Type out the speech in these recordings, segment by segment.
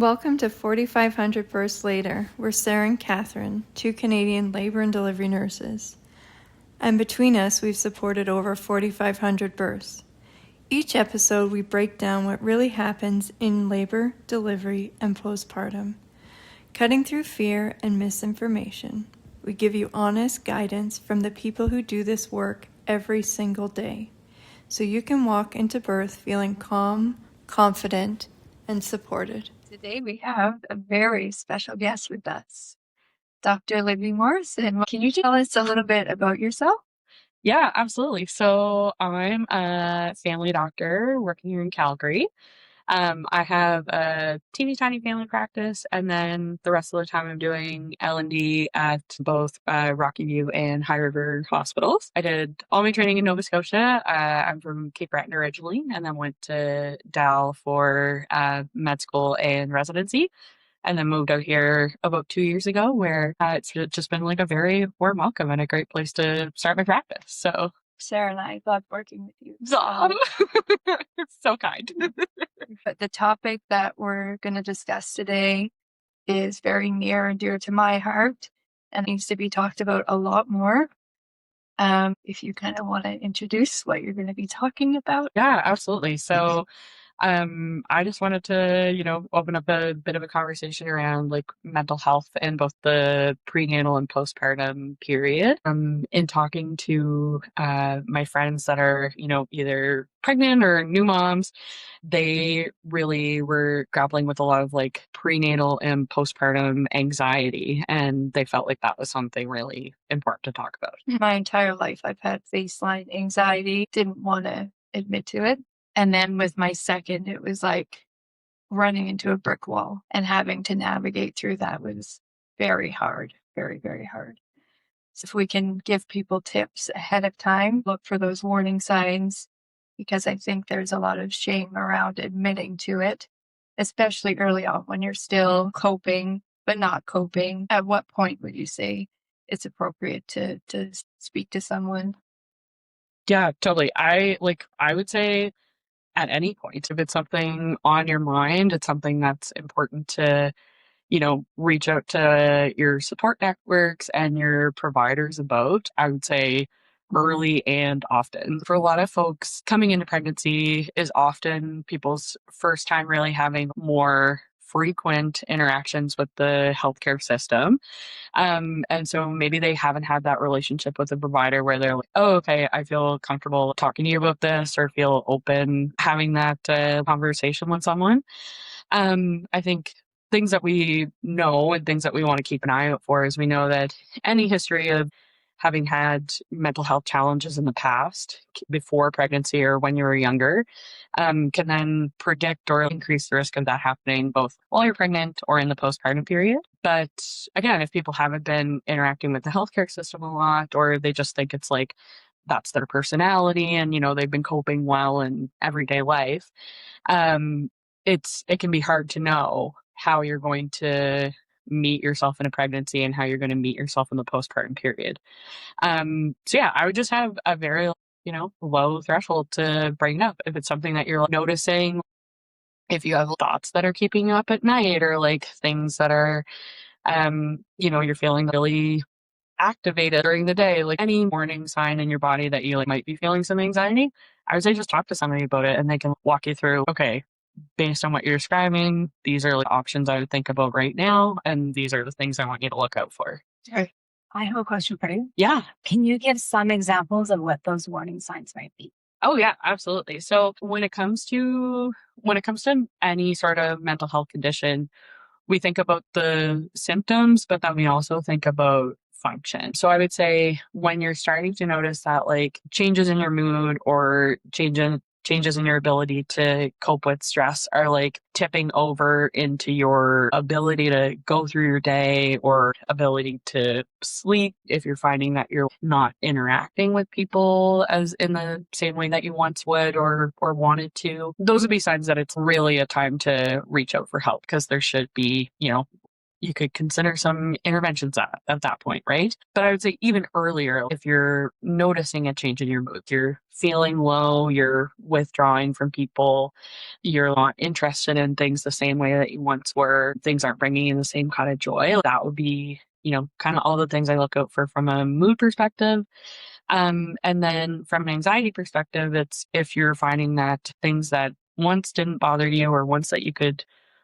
Welcome to 4,500 Births Later. We're Sarah and Catherine, two Canadian labor and delivery nurses. And between us, we've supported over 4,500 births. Each episode, we break down what really happens in labor, delivery, and postpartum. Cutting through fear and misinformation, we give you honest guidance from the people who do this work every single day, so you can walk into birth feeling calm, confident, and supported. Today we have a very special guest with us, Dr. Libby Morrison. Can you tell us a little bit about yourself? Yeah, absolutely. So I'm a family doctor working here in Calgary. I have a teeny tiny family practice, and then the rest of the time I'm doing L&D at both Rocky View and High River hospitals. I did all my training in Nova Scotia. I'm from Cape Breton originally, and then went to Dal for med school and residency, and then moved out here about 2 years ago, where it's just been like a very warm welcome and a great place to start my practice. So, Sarah and I love working with you. it's so kind. But the topic that we're going to discuss today is very near and dear to my heart and needs to be talked about a lot more. If you kind of want to introduce what you're going to be talking about. Yeah, absolutely. So, I just wanted to, open up a bit of a conversation around like mental health in both the prenatal and postpartum period. In talking to my friends that are, either pregnant or new moms, they really were grappling with a lot of like prenatal and postpartum anxiety, and they felt like that was something really important to talk about. My entire life, I've had baseline anxiety, didn't want to admit to it. And then with my second, it was like running into a brick wall, and having to navigate through that was very hard, very, very hard. So if we can give people tips ahead of time, look for those warning signs, because I think there's a lot of shame around admitting to it, especially early on when you're still coping, but not coping. At what point would you say it's appropriate to speak to someone? Yeah, totally. I would say at any point, if it's something on your mind, it's something that's important to, reach out to your support networks and your providers about. I would say early and often. For a lot of folks, coming into pregnancy is often people's first time really having more frequent interactions with the healthcare system. And so maybe they haven't had that relationship with a provider where they're like, oh, okay, I feel comfortable talking to you about this, or feel open having that conversation with someone. I think things that we know and things that we want to keep an eye out for is we know that any history of having had mental health challenges in the past before pregnancy or when you were younger can then predict or increase the risk of that happening both while you're pregnant or in the postpartum period. But again, if people haven't been interacting with the healthcare system a lot, or they just think it's like that's their personality and, they've been coping well in everyday life, um, it can be hard to know how you're going to meet yourself in a pregnancy and how you're going to meet yourself in the postpartum period. So yeah, I would just have a very, low threshold to bring it up. If it's something that you're noticing, if you have thoughts that are keeping you up at night, or like things that are, you're feeling really activated during the day, like any warning sign in your body that you like might be feeling some anxiety, I would say just talk to somebody about it and they can walk you through, okay, based on what you're describing, these are like options I would think about right now, and these are the things I want you to look out for. Sure. I have a question for you. Yeah. Can you give some examples of what those warning signs might be? Oh yeah, absolutely. So when it comes to any sort of mental health condition, we think about the symptoms, but then we also think about function. So I would say when you're starting to notice that like changes in your mood or changes in your ability to cope with stress are like tipping over into your ability to go through your day or ability to sleep, if you're finding that you're not interacting with people as in the same way that you once would or wanted to, those would be signs that it's really a time to reach out for help, because there should be, you could consider some interventions at that point, right? But I would say even earlier, if you're noticing a change in your mood, you're feeling low, you're withdrawing from people, you're not interested in things the same way that you once were, things aren't bringing you the same kind of joy, that would be, kind of all the things I look out for from a mood perspective. And then from an anxiety perspective, it's if you're finding that things that once didn't bother you or once that you could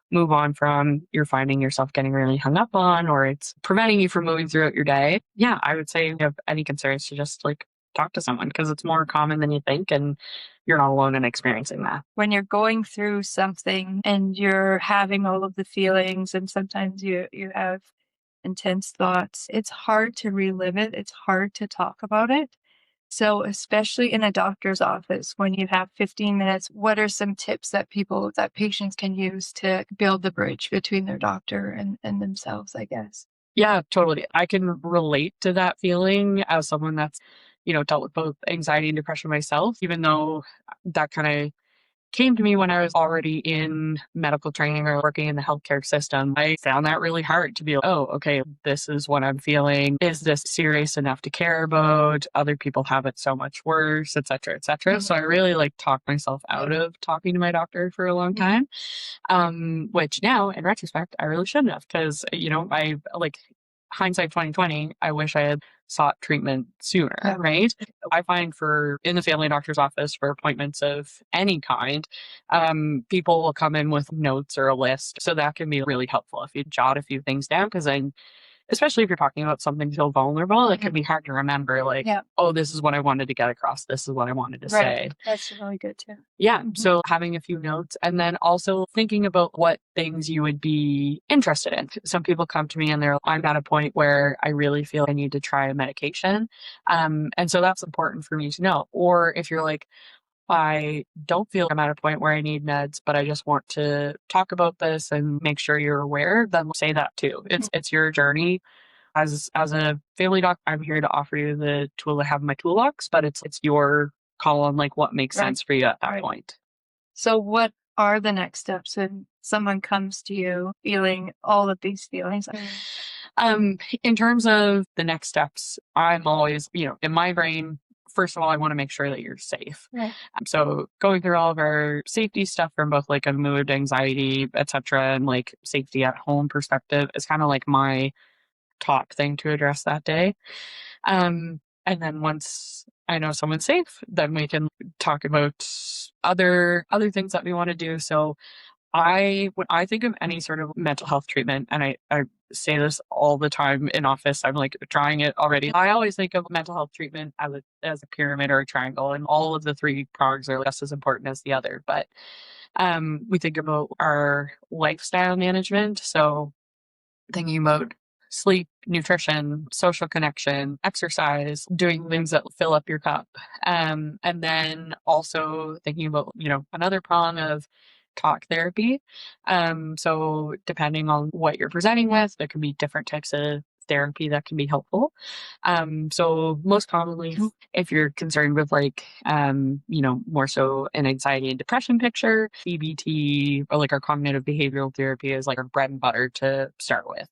move on from, you're finding yourself getting really hung up on, or it's preventing you from moving throughout your day. Yeah, I would say if you have any concerns to just like talk to someone because it's more common than you think and you're not alone in experiencing that. When you're going through something and you're having all of the feelings, and sometimes you have intense thoughts, it's hard to relive it. It's hard to talk about it. So, especially in a doctor's office, when you have 15 minutes, what are some tips that patients can use to build the bridge between their doctor and themselves, I guess? Yeah, totally. I can relate to that feeling as someone that's, dealt with both anxiety and depression myself, even though that kind of came to me when I was already in medical training or working in the healthcare system. I found that really hard to be like, oh, okay, this is what I'm feeling. Is this serious enough to care about? Other people have it so much worse, et cetera, et cetera. So I really talked myself out of talking to my doctor for a long time. Which now in retrospect, I really shouldn't have because, I hindsight 2020, I wish I had sought treatment sooner, right? I find in the family doctor's office for appointments of any kind, people will come in with notes or a list. So that can be really helpful if you jot a few things down because then especially if you're talking about something so vulnerable, it can be hard to remember, oh, this is what I wanted to get across. This is what I wanted to say. That's really good too. Yeah. So having a few notes and then also thinking about what things you would be interested in. Some people come to me and I'm at a point where I really feel I need to try a medication. And so that's important for me to know. Or if you're like, I don't feel I'm at a point where I need meds, but I just want to talk about this and make sure you're aware, then say that too. It's your journey. As a family doc, I'm here to offer you the tool to have in my toolbox, but it's your call on what makes sense for you at that point. So what are the next steps when someone comes to you feeling all of these feelings? In terms of the next steps, I'm always, in my brain, first of all, I want to make sure that you're safe. Right. So going through all of our safety stuff from both a mood, anxiety, etc., and safety at home perspective is kind of my top thing to address that day. And then once I know someone's safe, then we can talk about other things that we want to do. So when I think of any sort of mental health treatment, and I say this all the time in office, I'm trying it already. I always think of mental health treatment as a pyramid or a triangle, and all of the three prongs are just as important as the other. But we think about our lifestyle management. So thinking about sleep, nutrition, social connection, exercise, doing things that fill up your cup. And then also thinking about, another prong of talk therapy. So depending on what you're presenting with, there can be different types of therapy that can be helpful. So most commonly, if you're concerned with more so an anxiety and depression picture, CBT or our cognitive behavioral therapy is our bread and butter to start with.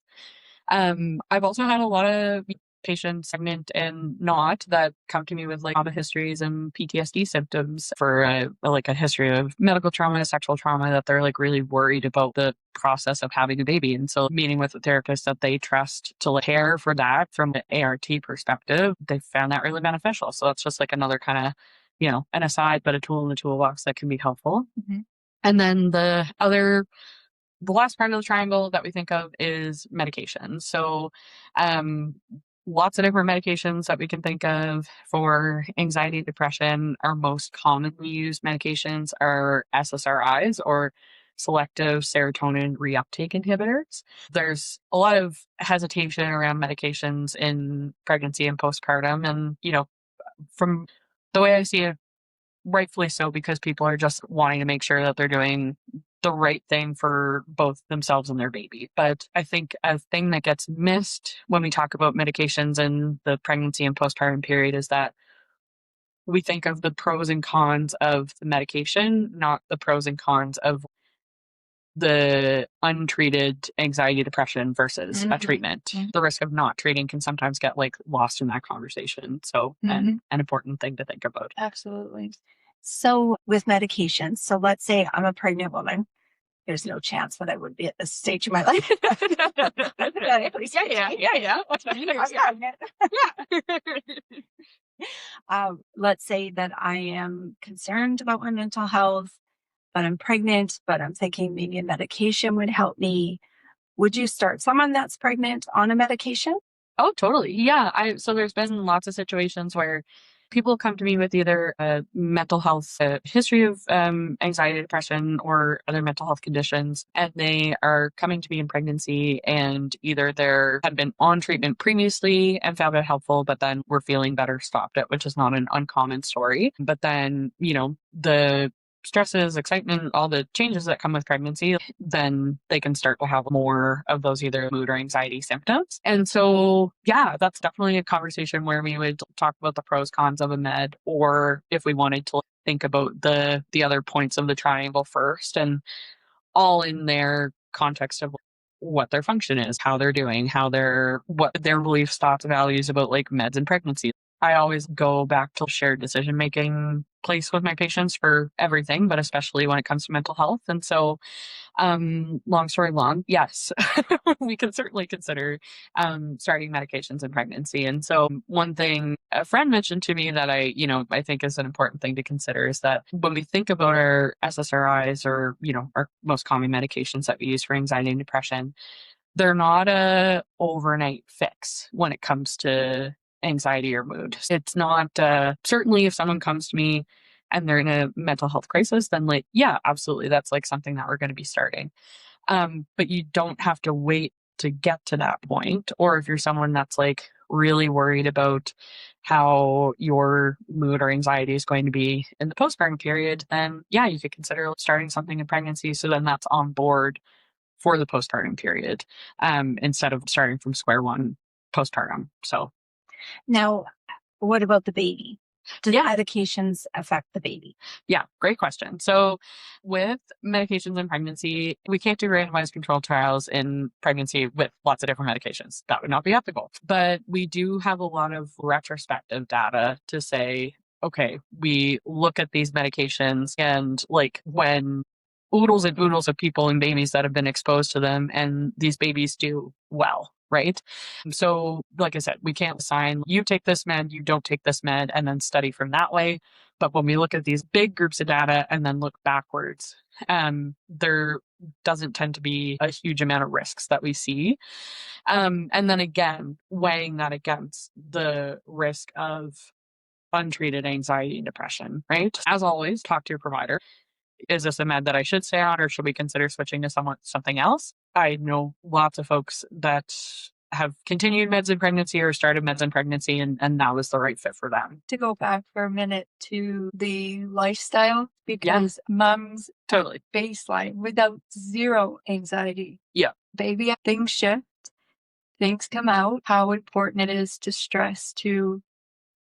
I've also had a lot of patients, pregnant and not, that come to me with trauma histories and PTSD symptoms for a history of medical trauma, sexual trauma, that they're really worried about the process of having a baby. And so meeting with a therapist that they trust to care for that from the ART perspective, they found that really beneficial. So that's just another kind of, an aside, but a tool in the toolbox that can be helpful. Mm-hmm. And then the last part of the triangle that we think of is medication. So, lots of different medications that we can think of for anxiety, depression. Our most commonly used medications are SSRIs, or selective serotonin reuptake inhibitors. There's a lot of hesitation around medications in pregnancy and postpartum. And, from the way I see it, rightfully so, because people are just wanting to make sure that they're doing the right thing for both themselves and their baby. But I think a thing that gets missed when we talk about medications in the pregnancy and postpartum period is that we think of the pros and cons of the medication, not the pros and cons of the untreated anxiety, depression versus a Mhm. treatment. Mhm. The risk of not treating can sometimes get like lost in that conversation. So, Mhm. an important thing to think about. Absolutely. So with medications, so let's say I'm a pregnant woman. There's no chance that I would be at this stage of my life. Yeah. I'm pregnant. Let's say that I am concerned about my mental health, but I'm pregnant, but I'm thinking maybe a medication would help me. Would you start someone that's pregnant on a medication? Oh, totally. Yeah. So there's been lots of situations where people come to me with either a mental health history of anxiety, depression, or other mental health conditions, and they are coming to me in pregnancy, and either they had been on treatment previously and found it helpful, but then were feeling better, stopped it, which is not an uncommon story. But then, the stresses, excitement, all the changes that come with pregnancy, then they can start to have more of those either mood or anxiety symptoms. And so, yeah, that's definitely a conversation where we would talk about the pros, cons of a med, or if we wanted to think about the other points of the triangle first, and all in their context of what their function is, how they're doing, what their beliefs, thoughts, values about like meds and pregnancy. I always go back to shared decision making place with my patients for everything, but especially when it comes to mental health. And so, long story long, yes, we can certainly consider starting medications in pregnancy. And so, one thing a friend mentioned to me that I think is an important thing to consider is that when we think about our SSRIs, or our most common medications that we use for anxiety and depression, they're not a overnight fix when it comes to anxiety or mood. It's not certainly if someone comes to me and they're in a mental health crisis, then like, yeah, absolutely, that's like something that we're going to be starting. But you don't have to wait to get to that point. Or if you're someone that's like really worried about how your mood or anxiety is going to be in the postpartum period, then yeah, you could consider starting something in pregnancy. So then that's on board for the postpartum period, instead of starting from square one postpartum. So, Now, what about the baby? Do yeah, medications affect the baby? yeah, great question. So, with medications in pregnancy, we can't do randomized controlled trials in pregnancy with lots of different medications. That would not be ethical. But we do have a lot of retrospective data to say, okay, we look at these medications, and like when oodles and oodles of people and babies that have been exposed to them, and these babies do well, right? So, like I said, we can't assign you take this med, you don't take this med, and then study from that way. But when we look at these big groups of data and then look backwards, there doesn't tend to be a huge amount of risks that we see. And then again, weighing that against the risk of untreated anxiety and depression, right? As always, talk to your provider. Is this a med that I should stay on, or should we consider switching to something else? I know lots of folks that have continued meds in pregnancy or started meds in pregnancy, and that was the right fit for them. To go back for a minute to the lifestyle, Yeah, because mom's totally. baseline without zero anxiety. Yeah, Baby, things shift, things come out. How important it is to stress to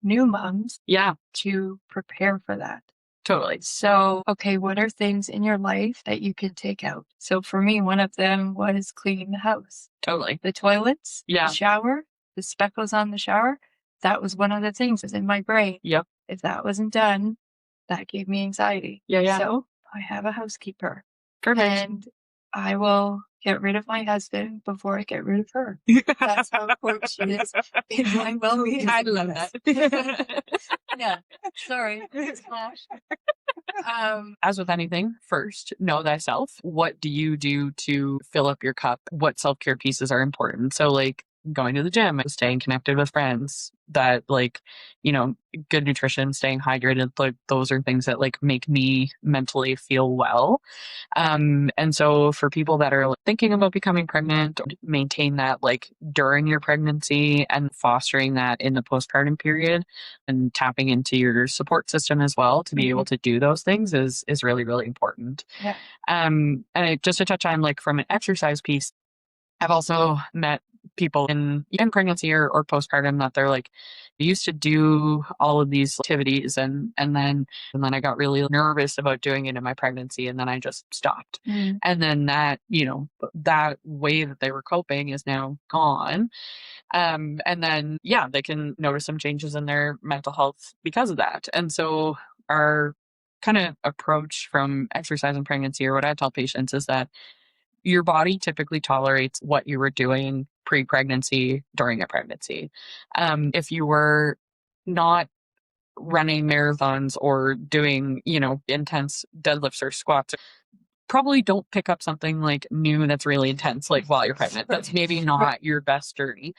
new moms yeah, to prepare for that. totally. So, okay, what are things in your life that you can take out? So for me, one of them was cleaning the house, Totally. the toilets, Yeah. the shower, the speckles on the shower. That was one of the things that's in my brain. Yep. If that wasn't done, that gave me anxiety. Yeah. So I have a housekeeper, Perfect. and I will get rid of my husband before I get rid of her. That's how important she is in my well-being. I love that. Yeah, sorry. Slash. As with anything, first, know thyself. What do you do to fill up your cup? What self care pieces are important? So, like going to the gym, staying connected with friends, that, like, good nutrition, staying hydrated, like those are things that like make me mentally feel well. And so for people that are like, thinking about becoming pregnant, maintain that like during your pregnancy and fostering that in the postpartum period, and tapping into your support system as well to be able to do those things is really, really important. Yeah. Just to touch on like from an exercise piece, I've also met people in pregnancy or postpartum that they're like, I used to do all of these activities and then I got really nervous about doing it in my pregnancy and then I just stopped. And then that, that way that they were coping is now gone. And then, yeah, they can notice some changes in their mental health because of that. And so our kind of approach from exercise in pregnancy, or what I tell patients, is that your body typically tolerates what you were doing pre-pregnancy during a pregnancy. If you were not running marathons or doing, intense deadlifts or squats, probably don't pick up something like new that's really intense, like while you're pregnant. That's maybe not your best journey.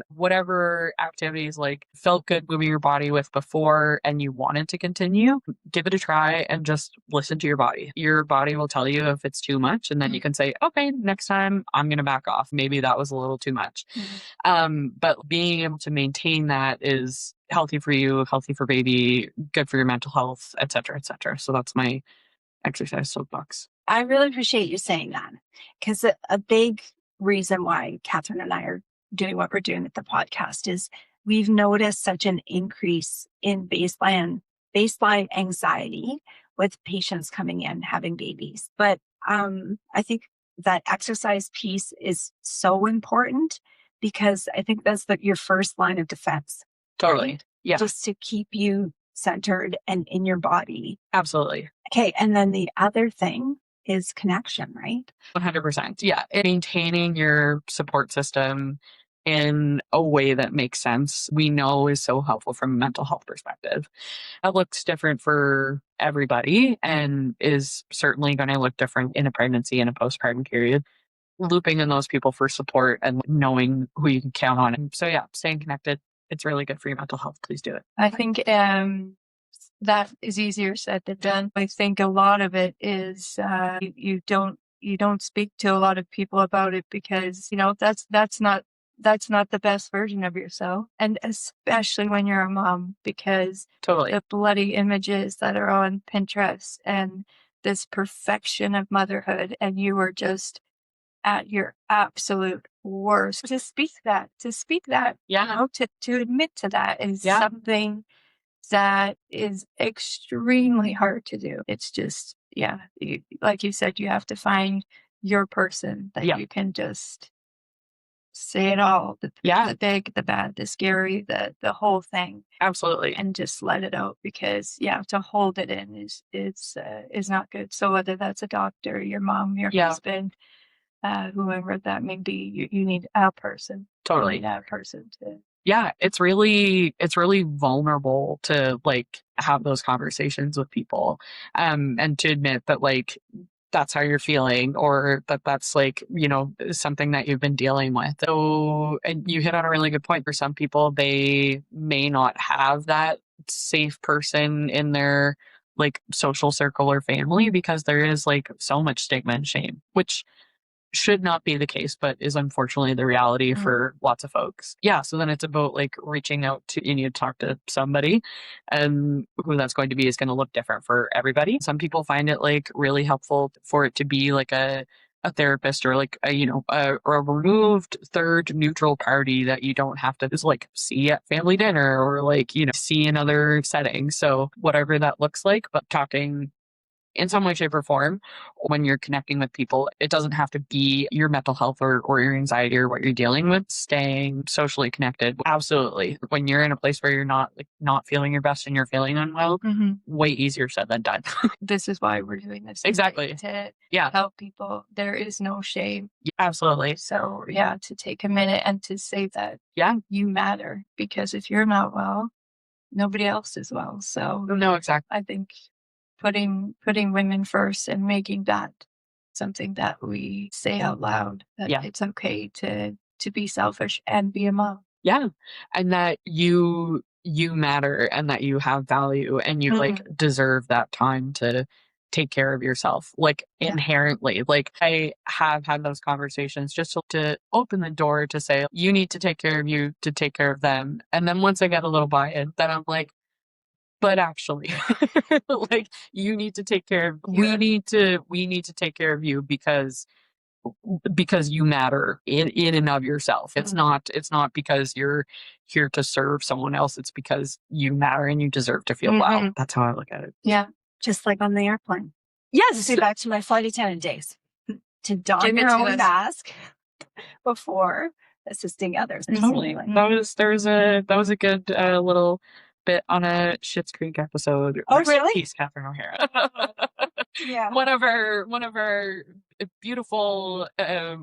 Whatever activities like felt good moving your body with before and you wanted to continue, give it a try and just listen to your body. Your body will tell you if it's too much, and then you can say, okay, next time I'm going to back off. Maybe that was a little too much. But being able to maintain that is healthy for you, healthy for baby, good for your mental health, et cetera, et cetera. So that's my exercise soapbox. I really appreciate you saying that, because a big reason why Catherine and I are doing what we're doing with the podcast is we've noticed such an increase in baseline anxiety with patients coming in having babies. But I think that exercise piece is so important, because I think that's your first line of defense. Totally. Right? Yeah. Just to keep you centered and in your body. Absolutely. Okay. And then the other thing is connection, right? 100%. Yeah. And maintaining your support system in a way that makes sense, we know is so helpful from a mental health perspective. That looks different for everybody and is certainly going to look different in a pregnancy and a postpartum period. Looping in those people for support and knowing who you can count on. And so, yeah, staying connected. It's really good for your mental health. Please do it. I think that is easier said than done. I think a lot of it is you don't speak to a lot of people about it because that's not the best version of yourself, and especially when you're a mom, because Totally. the bloody images that are on Pinterest and this perfection of motherhood, and you are just at your absolute worst. To speak that, Yeah. to admit to that is Yeah. something that is extremely hard to do. It's just, like you said, you have to find your person that Yeah. you can just say it all, the Yeah. big, the bad, the scary, the whole thing, Absolutely. and just let it out, because to hold it in is not good. So whether that's a doctor, your mom, your Yeah. husband, whoever that may be, you need a person. Totally. You need a person to. Yeah, it's really vulnerable to like have those conversations with people, and to admit that like that's how you're feeling, or that's like, something that you've been dealing with. So, and you hit on a really good point. For some people, they may not have that safe person in their like social circle or family because there is like so much stigma and shame, which should not be the case, but is unfortunately the reality for lots of folks. Yeah. So then it's about like reaching out to, you need to talk to somebody, and who that's going to be is going to look different for everybody. Some people find it like really helpful for it to be like a therapist, or like a removed third neutral party that you don't have to just like see at family dinner or like, see in other settings. So whatever that looks like, but talking in some way, shape, or form when you're connecting with people. It doesn't have to be your mental health or your anxiety or what you're dealing with. Staying socially connected. Absolutely. When you're in a place where you're not feeling your best and you're feeling unwell, way easier said than done. This is why we're doing this. Exactly. To Yeah. help people. There is no shame. Absolutely. So to take a minute and to say that you matter, because if you're not well, nobody else is well. So No, exactly. I think putting women first and making that something that we say out loud, that it's okay to be selfish and be a mom. Yeah. And that you matter and that you have value and you like deserve that time to take care of yourself, like inherently. Like I have had those conversations just to open the door to say, you need to take care of you to take care of them. And then once I get a little buy-in, then I'm like, but actually, like you need to take care of, we need to take care of you because because you matter in and of yourself. It's not because you're here to serve someone else. It's because you matter and you deserve to feel well. That's how I look at it. Yeah. Just like on the airplane. Yes. Say back to my flight attendant days. To don Give it your to own us. mask before assisting others. Totally. That was a good little bit on a Schitt's Creek episode. Oh, Rest in really? peace, Catherine O'Hara. Yeah. One of our beautiful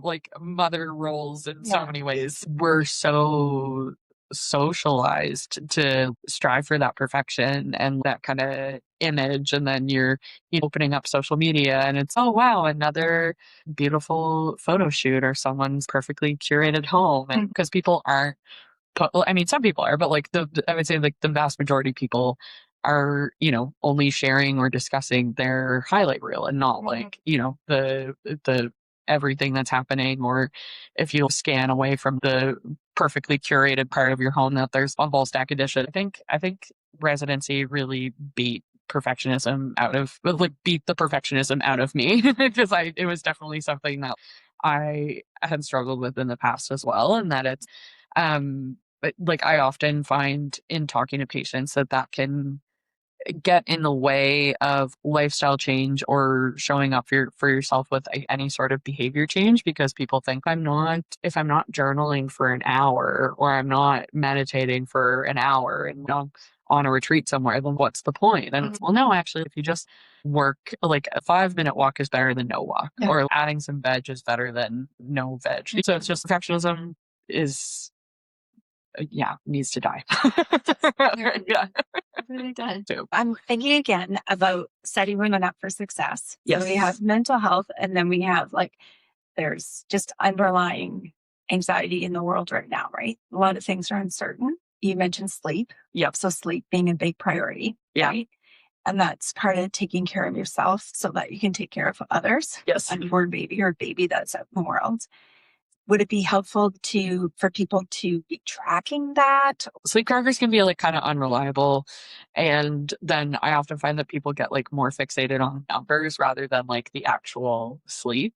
like mother roles in so many ways. We're so socialized to strive for that perfection and that kind of image, and then you're opening up social media and it's, oh wow, another beautiful photo shoot or someone's perfectly curated home. And because people aren't well, I mean, some people are, but like I would say like the vast majority of people are, only sharing or discussing their highlight reel and not like, the everything that's happening. Or if you scan away from the perfectly curated part of your home, that there's a whole stack of dishes. I think residency really beat the perfectionism out of me because it was definitely something that I had struggled with in the past as well. And that it's, but like I often find in talking to patients that can get in the way of lifestyle change or showing up for yourself with any sort of behavior change, because people think if I'm not journaling for an hour or I'm not meditating for an hour and on a retreat somewhere, then what's the point? And it's, well, no, actually, if you just work, like a 5-minute walk is better than no walk, or adding some veg is better than no veg. So it's just perfectionism is needs to die. Yeah. It really does. So, I'm thinking again about setting women up for success. Yes. So we have mental health, and then we have there's just underlying anxiety in the world right now, right? A lot of things are uncertain. You mentioned sleep. Yep. So sleep being a big priority. Yeah. Right? And that's part of taking care of yourself so that you can take care of others. Yes. Unborn baby or a baby that's out in the world. Would it be helpful for people to be tracking that? Sleep trackers can be kind of unreliable. And then I often find that people get more fixated on numbers rather than the actual sleep.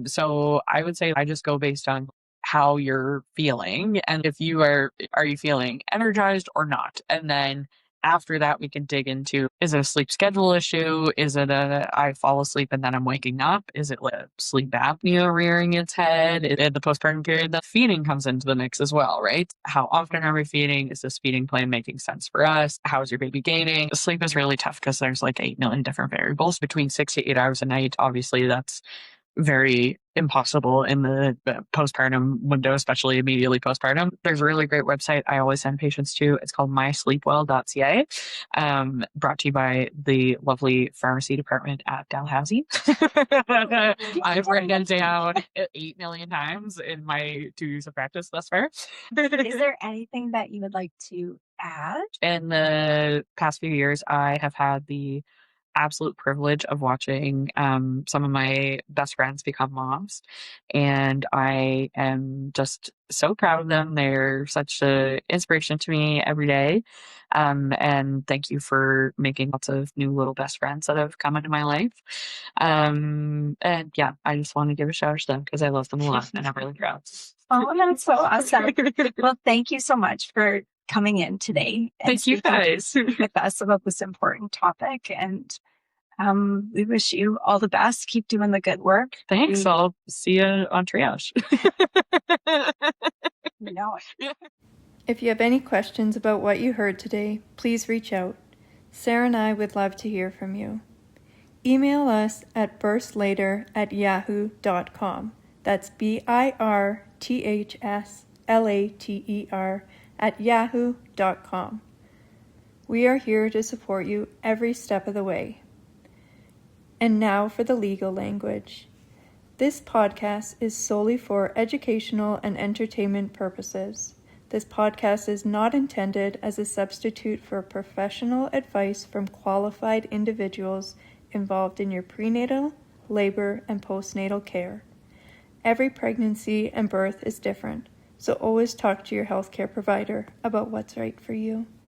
So I would say I just go based on how you're feeling. And if are you feeling energized or not? And then after that, we can dig into, is it a sleep schedule issue? Is it I fall asleep and then I'm waking up? Is it sleep apnea rearing its head? In the postpartum period, the feeding comes into the mix as well, right? How often are we feeding? Is this feeding plan making sense for us? How's your baby gaining? Sleep is really tough because there's 8 million different variables. Between 6 to 8 hours a night, obviously that's very impossible in the postpartum window, especially immediately postpartum. There's a really great website I always send patients to. It's called mysleepwell.ca, brought to you by the lovely pharmacy department at Dalhousie. I've written it down 8 million times in my 2 years of practice thus far. Is there anything that you would like to add? In the past few years, I have had the absolute privilege of watching some of my best friends become moms, and I am just so proud of them. They're such an inspiration to me every day, and thank you for making lots of new little best friends that have come into my life. And yeah, I just want to give a shout out to them because I love them a lot and I'm really proud. Oh, that's so awesome. Well, thank you so much for coming in today and Thank you speaking guys. with us about this important topic. And we wish you all the best. Keep doing the good work. Thanks. I'll see you on triage. No. If you have any questions about what you heard today, please reach out. Sarah and I would love to hear from you. Email us at birthslater@yahoo.com. That's birthslater@yahoo.com. We are here to support you every step of the way. And now for the legal language. This podcast is solely for educational and entertainment purposes. This podcast is not intended as a substitute for professional advice from qualified individuals involved in your prenatal, labor, and postnatal care. Every pregnancy and birth is different, so always talk to your healthcare provider about what's right for you.